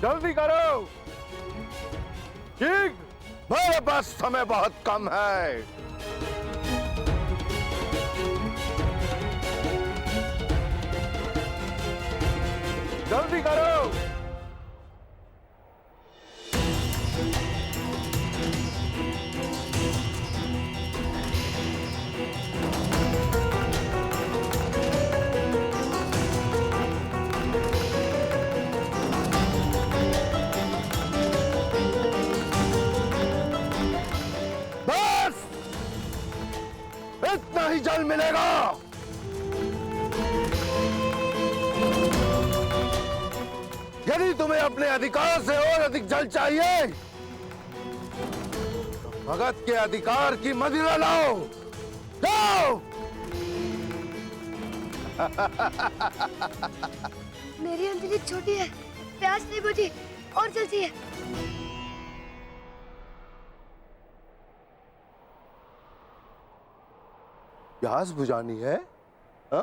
जल्दी करो। ठीक, मेरे पास समय बहुत कम है। जल्दी करो। बस इतना ही जल मिलेगा। यदि तुम्हें अपने अधिकार से और अधिक जल चाहिए तो भगत के अधिकार की मदिरा लाओ। जाओ। मेरी अंजलि छोटी है, प्यास नहीं बुझी और जल चाहिए। प्यास बुझानी है? हा?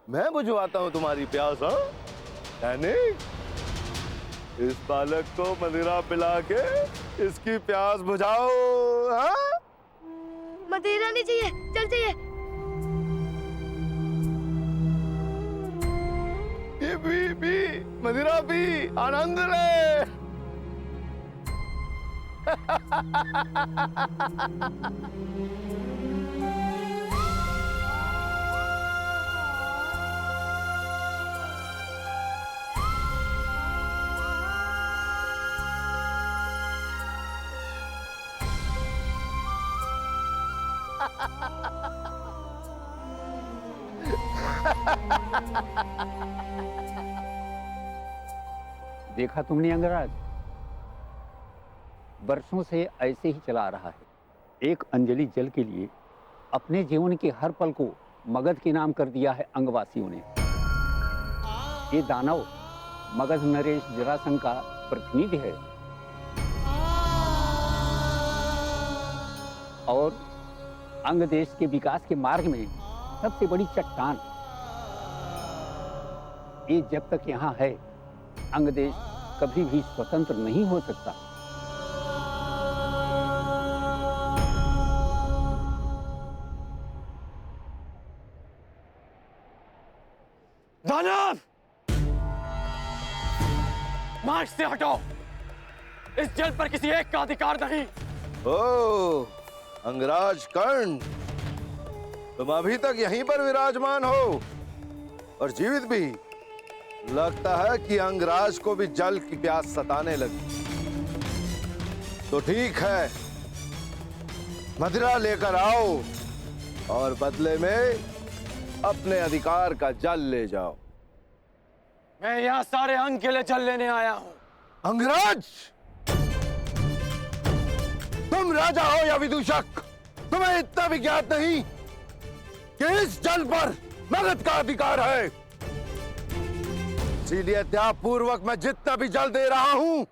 मैं बुझवाता हूं तुम्हारी प्यास। हा? यानी इस बालक को मदिरा पिला के इसकी प्यास बुझाओ। हा? मदिरा नहीं चाहिए, जल चाहिए। ये पी मदिरा पी, आनंद ले। देखा तुमने अंगराज, वर्षों से ऐसे ही चला आ रहा है। एक अंजलि जल के लिए अपने जीवन के हर पल को मगध के नाम कर दिया है अंगवासियों ने। ये दानव मगध नरेश जरासंध का प्रतिनिधि है और अंग देश के विकास के मार्ग में सबसे बड़ी चट्टान। ये जब तक यहाँ है, अंग देश कभी भी स्वतंत्र नहीं हो सकता। दानव, मार्ग से हटो। इस जल पर किसी एक का अधिकार नहीं। ओ, अंगराज कर्ण, तुम अभी तक यहीं पर विराजमान हो और जीवित भी। लगता है कि अंगराज को भी जल की प्यास सताने लगी। तो ठीक है, मदिरा लेकर आओ और बदले में अपने अधिकार का जल ले जाओ। मैं यहाँ सारे अंग के लिए जल लेने आया हूँ। अंगराज, तुम राजा हो या विदूषक, तुम्हें इतना भी ज्ञात नहीं कि इस जल पर मगध का अधिकार है। इसीलिए त्याग पूर्वक मैं जितना भी जल दे रहा हूं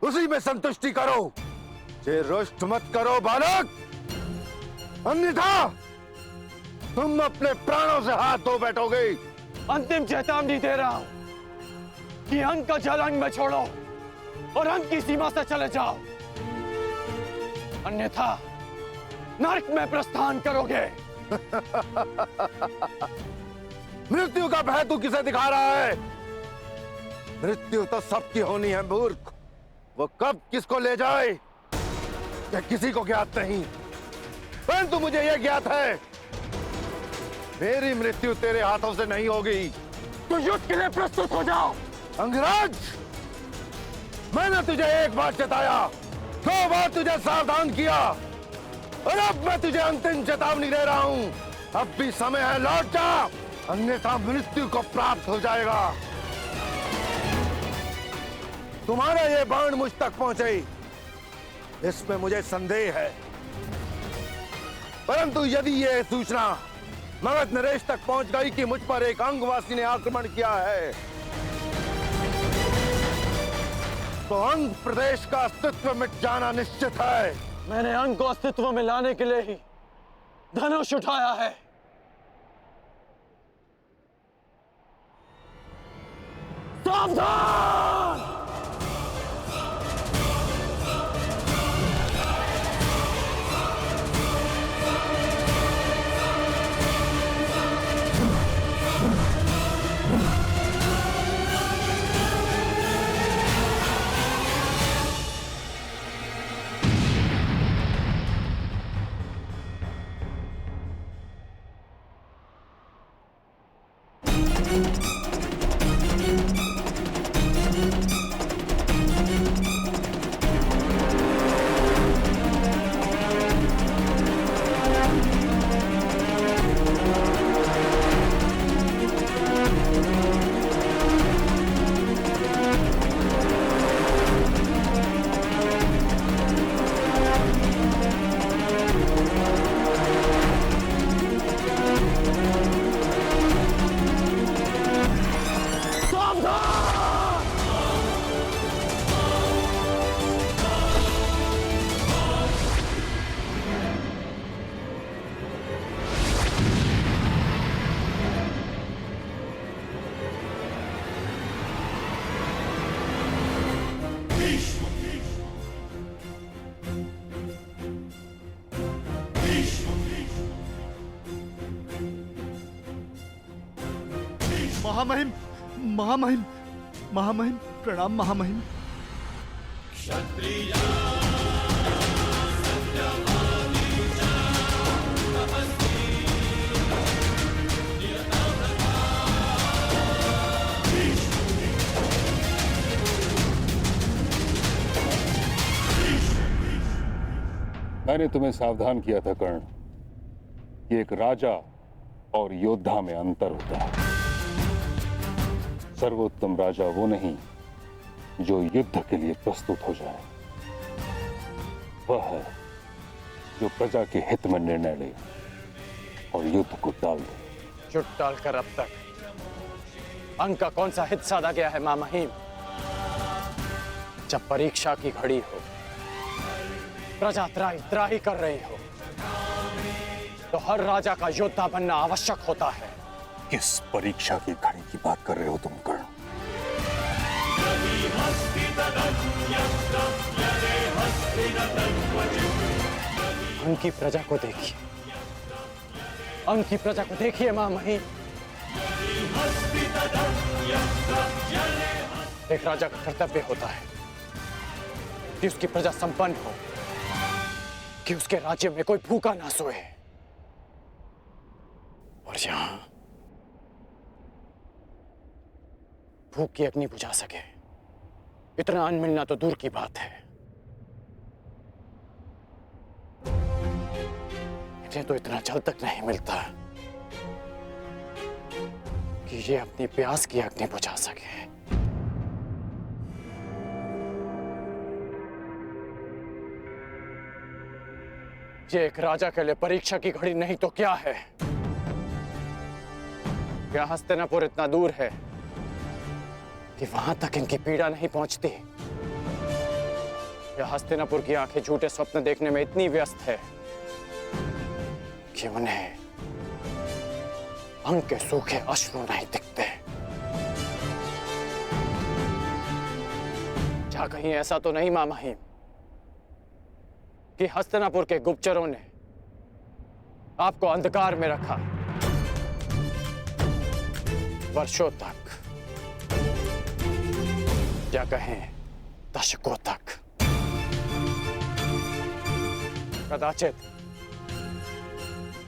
उसी में संतुष्टि करो। जे रुष्ट मत करो बालक, अन्यथा तुम अपने प्राणों से हाथ धो बैठोगे। अंतिम चेतावनी दे रहा हूँ कि अंग का जल अंग में छोड़ो और अंग की सीमा से चले जाओ, अन्यथा नरक में प्रस्थान करोगे। मृत्यु का भय तू किसे दिखा रहा है? मृत्यु तो सबकी होनी है मूर्ख। वो कब किसको ले जाए यह किसी को ज्ञात नहीं, परंतु मुझे यह ज्ञात है मेरी मृत्यु तेरे हाथों से नहीं होगी। तो युद्ध के लिए प्रस्तुत हो जाओ। अंगराज, मैंने तुझे एक बार चेताया, 2 बार तुझे सावधान किया और अब मैं तुझे अंतिम चेतावनी दे रहा हूं। अब भी समय है, लौट जा, अन्यथा मृत्यु को प्राप्त हो जाएगा। तुम्हारा ये बाण मुझ तक पहुंचे इसमें मुझे संदेह है, परंतु यदि ये सूचना मगध नरेश तक पहुंच गई कि मुझ पर एक अंगवासी ने आक्रमण किया है, तो अंग प्रदेश का अस्तित्व मिट जाना निश्चित है। मैंने अंग को अस्तित्व में लाने के लिए ही धनुष उठाया है। सावधान! महामहिम, महामहिम, महामहिम, प्रणाम महामहिम। मैंने तुम्हें सावधान किया था कर्ण कि एक राजा और योद्धा में अंतर होता है। सर्वोत्तम राजा वो नहीं जो युद्ध के लिए प्रस्तुत हो जाए, वह है जो प्रजा के हित में निर्णय ले और युद्ध को टाल दे। चुट डालकर अब तक अंग का कौन सा हित साधा गया है महामहिम? जब परीक्षा की घड़ी हो, प्रजा त्राही त्राही कर रही हो, तो हर राजा का योद्धा बनना आवश्यक होता है। किस परीक्षा की घड़ी की बात कर रहे हो तुम कर्ण? अंग की प्रजा को देखिए, अंग की प्रजा को देखिए महामहिम। एक राजा का कर्तव्य होता है कि उसकी प्रजा संपन्न हो, कि उसके राज्य में कोई भूखा ना सोए। और यहां भूख की अग्नि बुझा सके इतना अन्न मिलना तो दूर की बात है। इन्हें तो इतना जल तक नहीं मिलता कि ये अपनी प्यास की अग्नि बुझा सके। ये एक राजा के लिए परीक्षा की घड़ी नहीं तो क्या है? क्या हस्तिनापुर इतना दूर है कि वहां तक इनकी पीड़ा नहीं पहुंचती? या हस्तिनापुर की आंखें झूठे स्वप्न देखने में इतनी व्यस्त है कि उन्हें अंग के सूखे अश्रु नहीं दिखते? क्या कहीं ऐसा तो नहीं महामहिम कि हस्तिनापुर के गुप्तचरों ने आपको अंधकार में रखा वर्षों तक, या कहें दशकों तक? कदाचित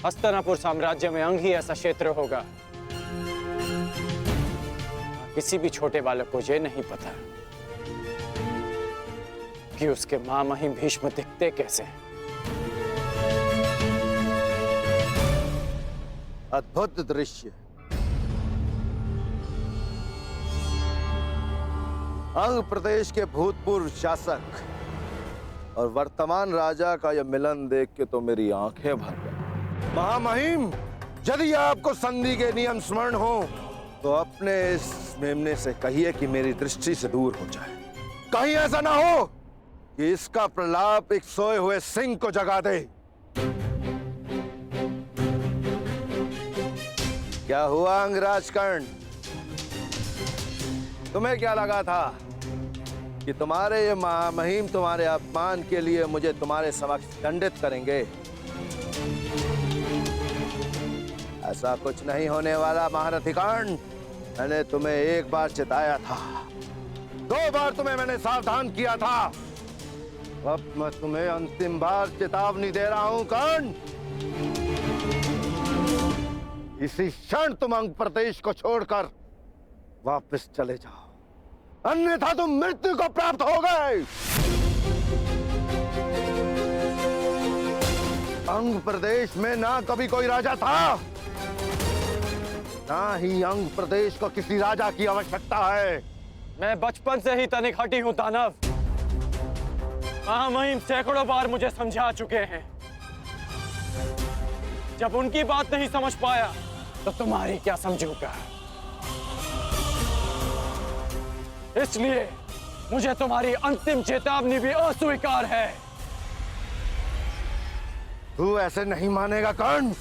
हस्तिनापुर साम्राज्य में अंग ही ऐसा क्षेत्र होगा। किसी भी छोटे बालक को यह नहीं पता कि उसके महामहिम भीष्म दिखते कैसे हैं। अद्भुत दृश्य। अंग प्रदेश के भूतपूर्व शासक और वर्तमान राजा का यह मिलन देख के तो मेरी आंखें भर गई। महामहिम, यदि आपको संधि के नियम स्मरण हो तो अपने इस मेमने से कहिए कि मेरी दृष्टि से दूर हो जाए। कहीं ऐसा ना हो कि इसका प्रलाप एक सोए हुए सिंह को जगा दे। क्या हुआ अंगराज कर्ण? तुम्हें क्या लगा था कि तुम्हारे ये महामहिम तुम्हारे अपमान के लिए मुझे तुम्हारे समक्ष दंडित करेंगे? ऐसा कुछ नहीं होने वाला महारथी कर्ण। मैंने तुम्हें एक बार चिताया था, 2 बार तुम्हें मैंने सावधान किया था, अब मैं तुम्हें अंतिम बार चेतावनी दे रहा हूं कर्ण। इसी क्षण तुम अंग प्रदेश को छोड़कर वापस चले जाओ, अन्यथा तुम मृत्यु को प्राप्त हो गए। अंग प्रदेश में ना कभी कोई राजा था, ना ही अंग प्रदेश को किसी राजा की आवश्यकता है। मैं बचपन से ही तनिक हटी हूं दानव। महामहिम सैकड़ों बार मुझे समझा चुके हैं। जब उनकी बात नहीं समझ पाया तो तुम्हारी क्या समझूंगा। इसलिए मुझे तुम्हारी अंतिम चेतावनी भी अस्वीकार है। तू ऐसे नहीं मानेगा कर्ण।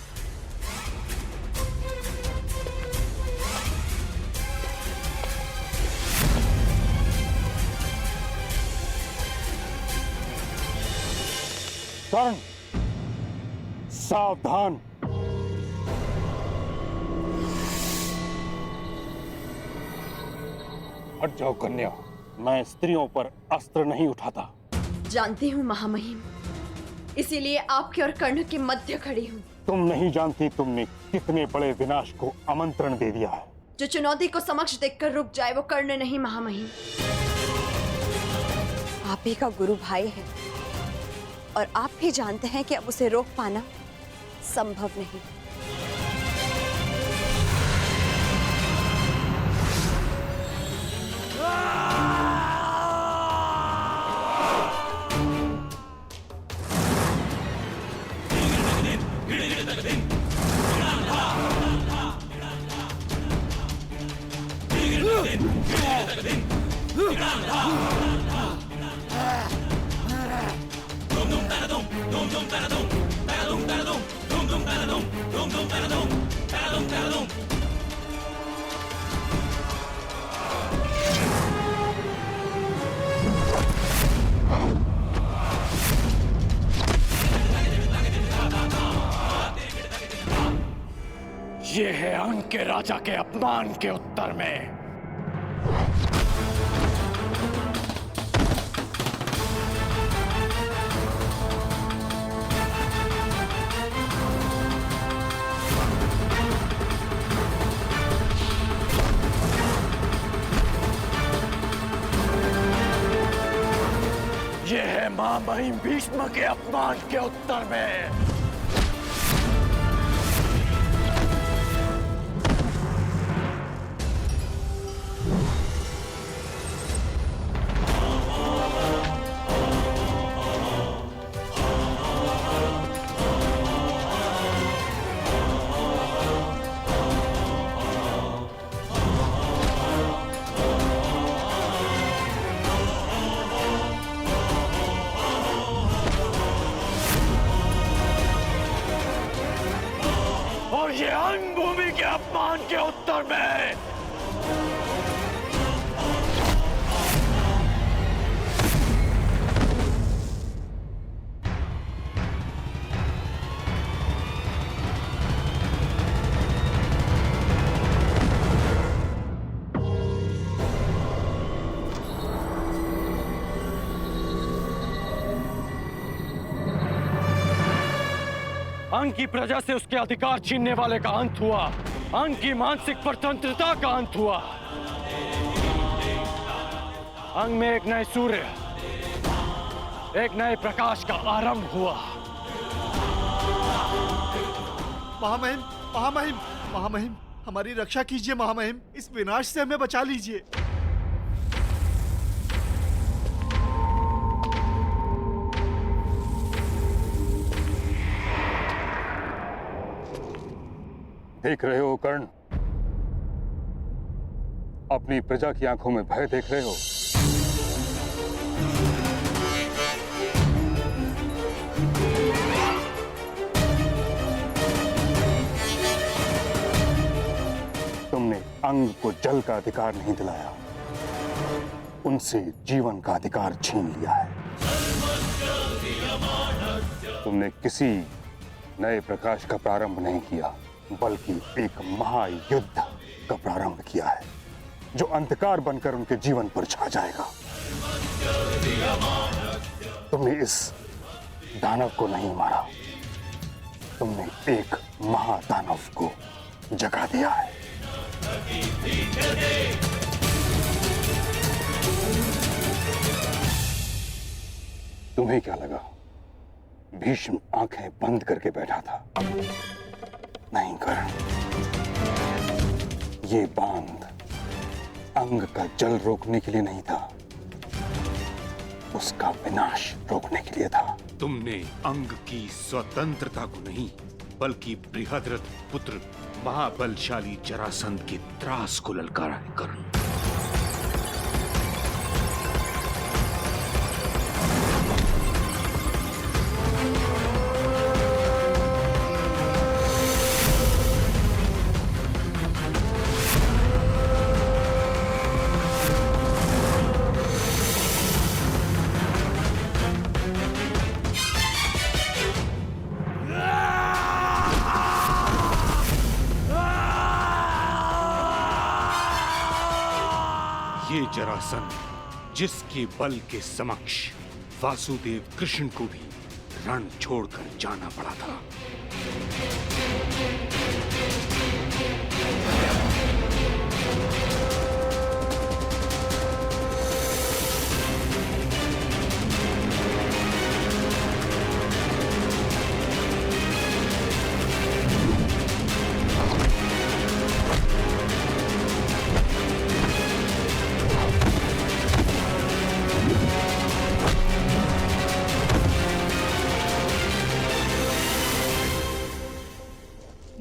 कर्ण, सावधान। हट जाओ कन्या, मैं स्त्रियों पर अस्त्र नहीं उठाता। जानती हूँ महामहिम, इसीलिए आपके और कर्ण के मध्य खड़ी हूँ। तुम नहीं जानती तुमने कितने बड़े विनाश को आमंत्रण दे दिया है। जो चुनौती को समक्ष देखकर रुक जाए वो कर्ण नहीं महामहिम। आप ही का गुरु भाई है और आप भी जानते हैं कि अब उसे रोक पाना संभव नहीं। ये है अंग के राजा के अपमान के उत्तर में। ये है महामहिम भीष्म के अपमान के उत्तर में। और ये अंग भूमि के अपमान के उत्तर में। अंग की प्रजा से उसके अधिकार छीनने वाले का अंत हुआ। अंग की मानसिक स्वतंत्रता का अंत हुआ। अंग में एक नए सूर्य, एक नए प्रकाश का आरंभ हुआ। महामहिम, महामहिम, महामहिम, हमारी रक्षा कीजिए महामहिम, इस विनाश से हमें बचा लीजिए। देख रहे हो कर्ण, अपनी प्रजा की आंखों में भय देख रहे हो। तुमने अंग को जल का अधिकार नहीं दिलाया, उनसे जीवन का अधिकार छीन लिया है। तुमने किसी नए प्रकाश का प्रारंभ नहीं किया, बल्कि एक महायुद्ध का प्रारंभ किया है, जो अंधकार बनकर उनके जीवन पर छा जाएगा। तुमने इस दानव को नहीं मारा, तुमने एक महादानव को जगा दिया है। तुम्हें क्या लगा भीष्म आंखें बंद करके बैठा था? नहीं कर्ण, ये बांध अंग का जल रोकने के लिए नहीं था, उसका विनाश रोकने के लिए था। तुमने अंग की स्वतंत्रता को नहीं, बल्कि बृहद्रथ पुत्र महाबलशाली जरासंध के त्रास को ललकारा है कर्ण। ये जरासंध, जिसके बल के समक्ष वासुदेव कृष्ण को भी रण छोड़कर जाना पड़ा था।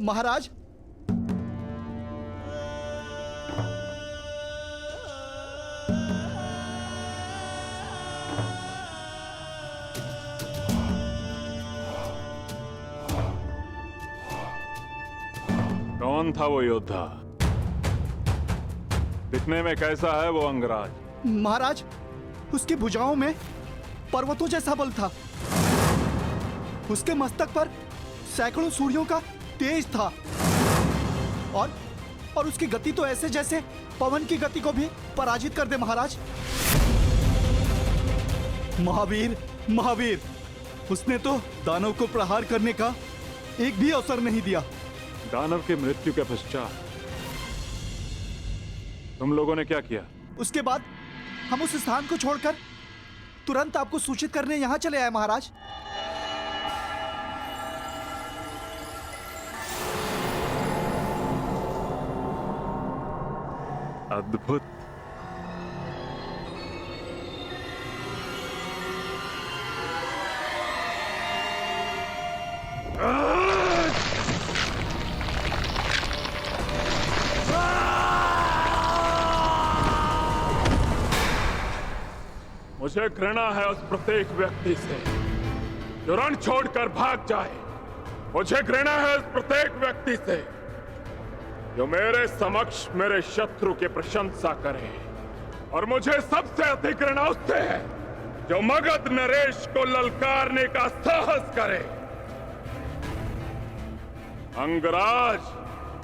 महाराज, कौन था वो योद्धा? दिखने में कैसा है वो अंगराज? महाराज, उसकी भुजाओं में पर्वतों जैसा बल था। उसके मस्तक पर सैकड़ों सूर्यों का तेज था और उसकी गति तो ऐसे जैसे पवन की गति को भी पराजित कर दे। महाराज, महावीर, महावीर, उसने तो दानव को प्रहार करने का एक भी अवसर नहीं दिया। दानव की मृत्यु के पश्चात तुम लोगों ने क्या किया? उसके बाद हम उस स्थान को छोड़कर तुरंत आपको सूचित करने यहाँ चले आए। महाराज, अद्भुत। मुझे घृणा है उस प्रत्येक व्यक्ति से जो रण छोड़कर भाग जाए। मुझे घृणा है उस प्रत्येक व्यक्ति से जो मेरे समक्ष मेरे शत्रु की प्रशंसा करे, और मुझे सबसे अधिक घृणा उससे है जो मगध नरेश को ललकारने का साहस करे। अंगराज,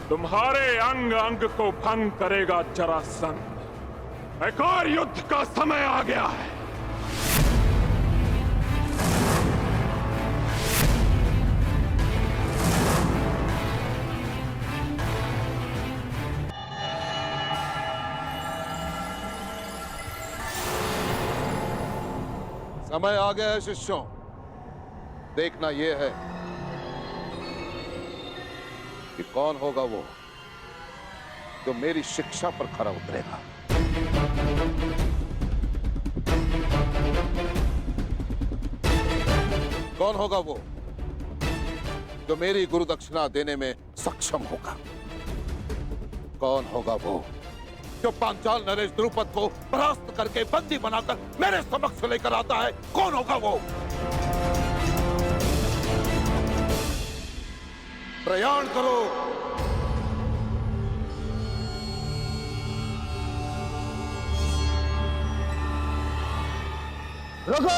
तुम्हारे अंग अंग को भंग करेगा जरासंध। एक और युद्ध का समय आ गया है। समय आ गया है शिष्यों। देखना यह है कि कौन होगा वो जो मेरी शिक्षा पर खरा उतरेगा। कौन होगा वो जो मेरी गुरु दक्षिणा देने में सक्षम होगा। कौन होगा वो जो पांचाल नरेश द्रुपद को परास्त करके बंदी बनाकर मेरे समक्ष लेकर आता है। कौन होगा वो? प्रयाण करो। रुको!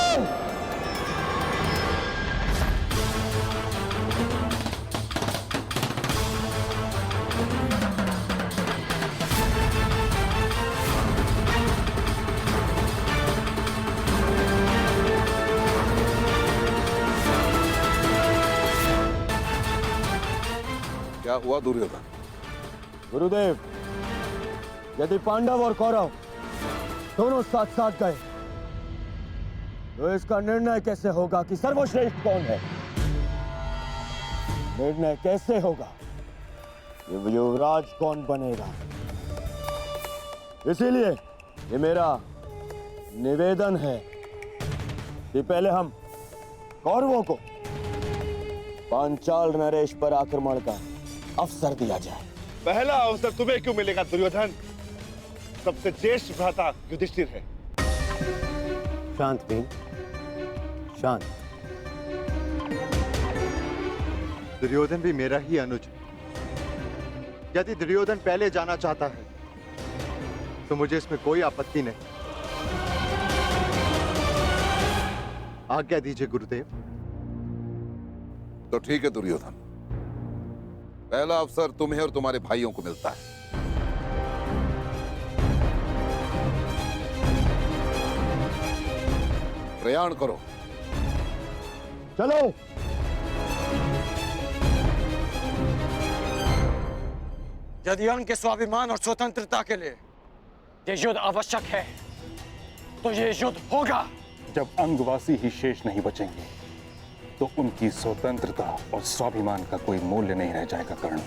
क्या हुआ दुर्योधन? गुरुदेव, यदि पांडव और कौरव दोनों साथ साथ गए तो इसका निर्णय कैसे होगा कि सर्वश्रेष्ठ कौन है? निर्णय कैसे होगा कि युवराज कौन बनेगा? इसीलिए ये मेरा निवेदन है कि पहले हम कौरवों को पांचाल नरेश पर आक्रमण का अवसर दिया जाए। पहला अवसर तुम्हें क्यों मिलेगा दुर्योधन? सबसे ज्येष्ठ भ्राता युधिष्ठिर है। शांत भीम, शांत। दुर्योधन भी मेरा ही अनुज है। यदि दुर्योधन पहले जाना चाहता है तो मुझे इसमें कोई आपत्ति नहीं। आज्ञा दीजिए गुरुदेव। तो ठीक है दुर्योधन, पहला अवसर तुम्हें और तुम्हारे भाइयों को मिलता है। प्रयाण करो। चलो। यदि उनके स्वाभिमान और स्वतंत्रता के लिए ये युद्ध आवश्यक है तो ये युद्ध होगा। जब अंगवासी ही शेष नहीं बचेंगे तो उनकी स्वतंत्रता और स्वाभिमान का कोई मूल्य नहीं रह जाएगा कर्ण।